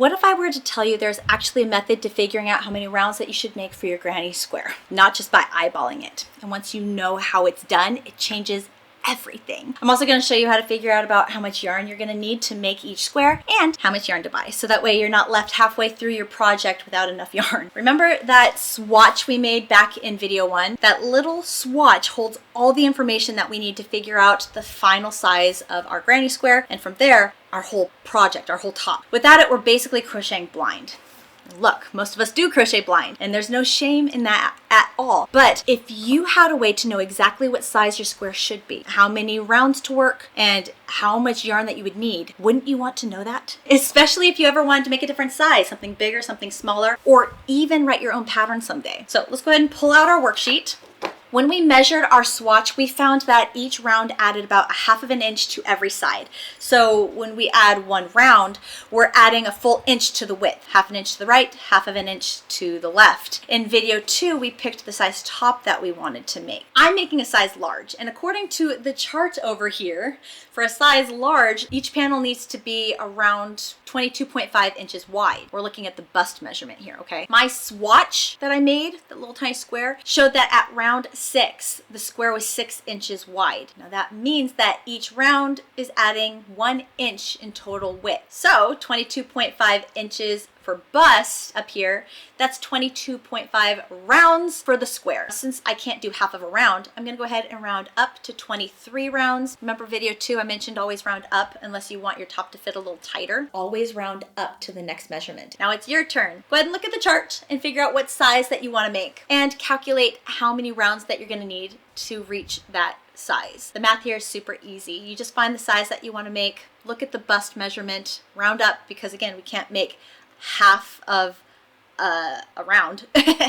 What if I were to tell you there's actually a method to figuring out how many rounds that you should make for your granny square, not just by eyeballing it. And once you know how it's done, it changes everything. I'm also going to show you how to figure out about how much yarn you're going to need to make each square and how much yarn to buy. So that way you're not left halfway through your project without enough yarn. Remember that swatch we made back in video 1? That little swatch holds all the information that we need to figure out the final size of our granny square. And from there, our whole project, our whole top. Without it, we're basically crocheting blind. Look, most of us do crochet blind, and there's no shame in that at all. But if you had a way to know exactly what size your square should be, how many rounds to work, and how much yarn that you would need, wouldn't you want to know that? Especially if you ever wanted to make a different size, something bigger, something smaller, or even write your own pattern someday. So let's go ahead and pull out our worksheet. When we measured our swatch, we found that each round added about 1/2 inch to every side. So when we add one round, we're adding a full inch to the width, 1/2 inch to the right, 1/2 inch to the left. In video 2, we picked the size top that we wanted to make. I'm making a size large, and according to the chart over here, for a size large, each panel needs to be around 22.5 inches wide. We're looking at the bust measurement here, okay? My swatch that I made, the little tiny square, showed that at round 6, the square was 6 inches wide. Now that means that each round is adding 1 inch in total width. So 22.5 inches for bust up here, that's 22.5 rounds for the square. Since I can't do half of a round, I'm gonna go ahead and round up to 23 rounds. Remember video 2, I mentioned always round up unless you want your top to fit a little tighter. Always round up to the next measurement. Now it's your turn. Go ahead and look at the chart and figure out what size that you wanna make and calculate how many rounds that you're gonna need to reach that size. The math here is super easy. You just find the size that you wanna make, look at the bust measurement, round up, because again, we can't make half of a round.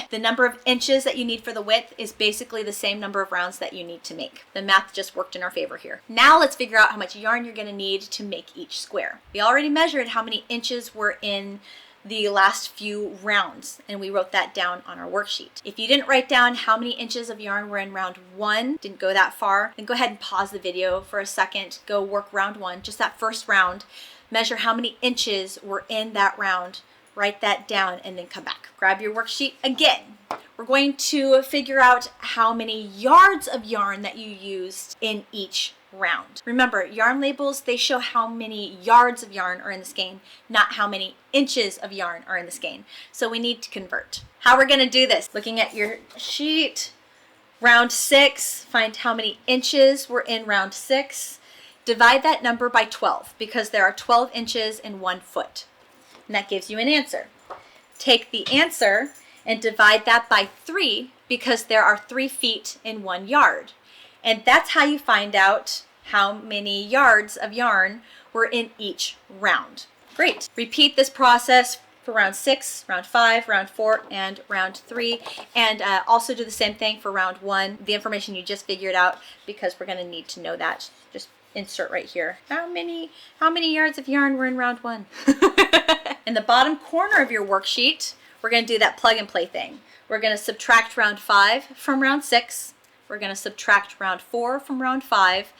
The number of inches that you need for the width is basically the same number of rounds that you need to make. The math just worked in our favor here. Now let's figure out how much yarn you're gonna need to make each square. We already measured how many inches were in the last few rounds, and we wrote that down on our worksheet. If you didn't write down how many inches of yarn were in round 1, didn't go that far, then go ahead and pause the video for a second, go work round 1, just that first round, measure how many inches were in that round, write that down, and then come back. Grab your worksheet again. We're going to figure out how many yards of yarn that you used in each round. Remember, yarn labels, they show how many yards of yarn are in the skein, not how many inches of yarn are in the skein. So we need to convert. How we're gonna do this, looking at your sheet, round 6, find how many inches were in round 6, divide that number by 12 because there are 12 inches in 1 foot. And that gives you an answer. Take the answer and divide that by 3 because there are 3 feet in 1 yard. And that's how you find out how many yards of yarn were in each round. Great. Repeat this process for round 6, round 5, round 4, and round 3. And also do the same thing for round 1. The information you just figured out, because we're going to need to know that. Just insert right here. How many yards of yarn were in round 1? In the bottom corner of your worksheet, we're going to do that plug and play thing. We're going to subtract round 5 from round 6. We're going to subtract round 4 from round 5.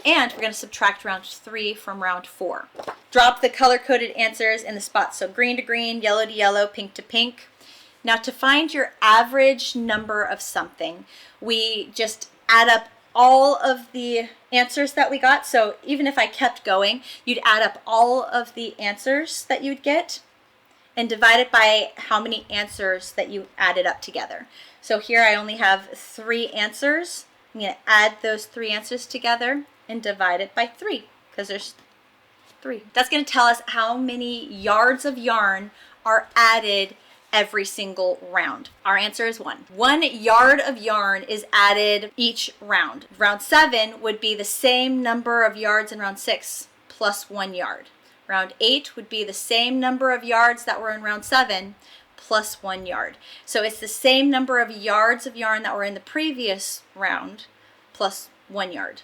And we're going to subtract round 3 from round 4. Drop the color-coded answers in the spots. So green to green, yellow to yellow, pink to pink. Now to find your average number of something, we just add up all of the answers that we got. So even if I kept going, you'd add up all of the answers that you'd get and divide it by how many answers that you added up together. So here I only have 3 answers. I'm going to add those 3 answers together and divide it by 3 because there's 3. That's going to tell us how many yards of yarn are added every single round. Our answer is 1. 1 yard of yarn is added each round. Round 7 would be the same number of yards in round 6 plus 1 yard. Round 8 would be the same number of yards that were in round 7 plus 1 yard. So it's the same number of yards of yarn that were in the previous round plus 1 yard.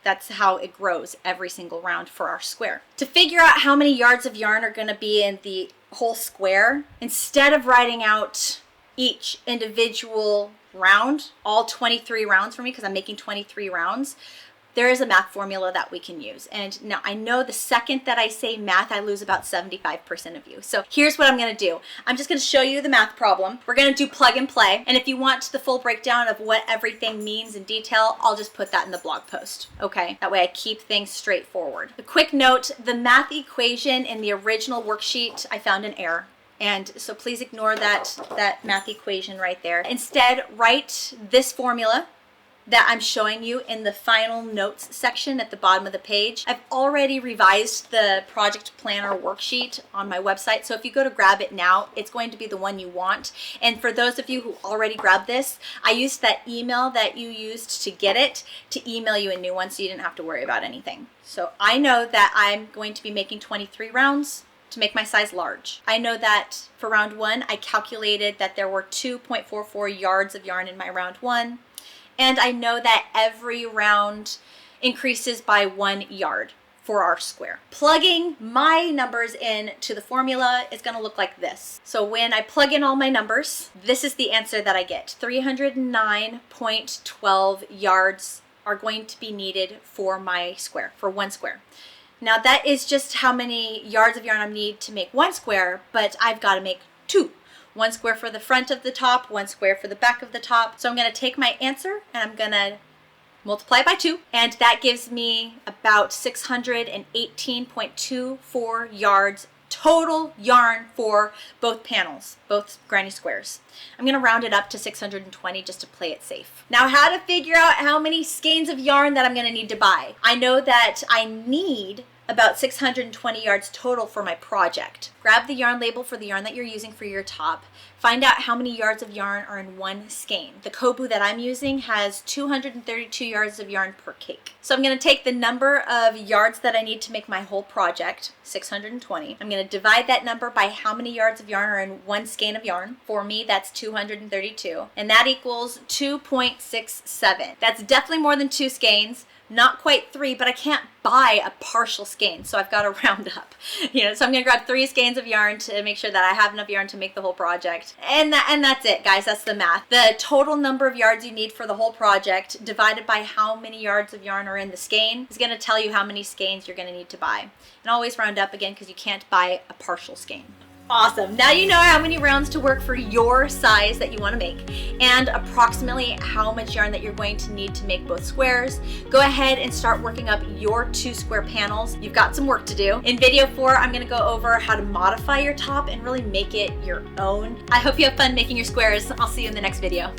That's how it grows every single round for our square. To figure out how many yards of yarn are going to be in the whole square, instead of writing out each individual round, all 23 rounds for me because I'm making 23 rounds, there is a math formula that we can use. And now I know the second that I say math, I lose about 75% of you. So here's what I'm gonna do. I'm just gonna show you the math problem. We're gonna do plug and play. And if you want the full breakdown of what everything means in detail, I'll just put that in the blog post, okay? That way I keep things straightforward. A quick note, the math equation in the original worksheet, I found an error. And so please ignore that math equation right there. Instead, write this formula that I'm showing you in the final notes section at the bottom of the page. I've already revised the project planner worksheet on my website, so if you go to grab it now, it's going to be the one you want. And for those of you who already grabbed this, I used that email that you used to get it to email you a new one so you didn't have to worry about anything. So I know that I'm going to be making 23 rounds to make my size large. I know that for round 1, I calculated that there were 2.44 yards of yarn in my round 1. And I know that every round increases by 1 yard for our square. Plugging my numbers in to the formula is gonna look like this. So when I plug in all my numbers, this is the answer that I get. 309.12 yards are going to be needed for my square, for 1 square. Now that is just how many yards of yarn I need to make 1 square, but I've gotta make 2. 1 square for the front of the top, 1 square for the back of the top. So I'm gonna take my answer and I'm gonna multiply by 2, and that gives me about 618.24 yards total yarn for both panels, both granny squares. I'm gonna round it up to 620 just to play it safe. Now, how to figure out how many skeins of yarn that I'm gonna need to buy. I know that I need about 620 yards total for my project. Grab the yarn label for the yarn that you're using for your top. Find out how many yards of yarn are in 1 skein. The Kobu that I'm using has 232 yards of yarn per cake. So I'm gonna take the number of yards that I need to make my whole project, 620. I'm gonna divide that number by how many yards of yarn are in 1 skein of yarn. For me, that's 232. And that equals 2.67. That's definitely more than 2 skeins. Not quite 3, but I can't buy a partial skein, so I've got to round up. So I'm gonna grab 3 skeins of yarn to make sure that I have enough yarn to make the whole project. And that's it, guys. That's the math. The total number of yards you need for the whole project divided by how many yards of yarn are in the skein is gonna tell you how many skeins you're gonna need to buy. And always round up again because you can't buy a partial skein. Awesome. Now you know how many rounds to work for your size that you want to make and approximately how much yarn that you're going to need to make both squares. Go ahead and start working up your 2 square panels. You've got some work to do. In video 4, I'm going to go over how to modify your top and really make it your own. I hope you have fun making your squares. I'll see you in the next video.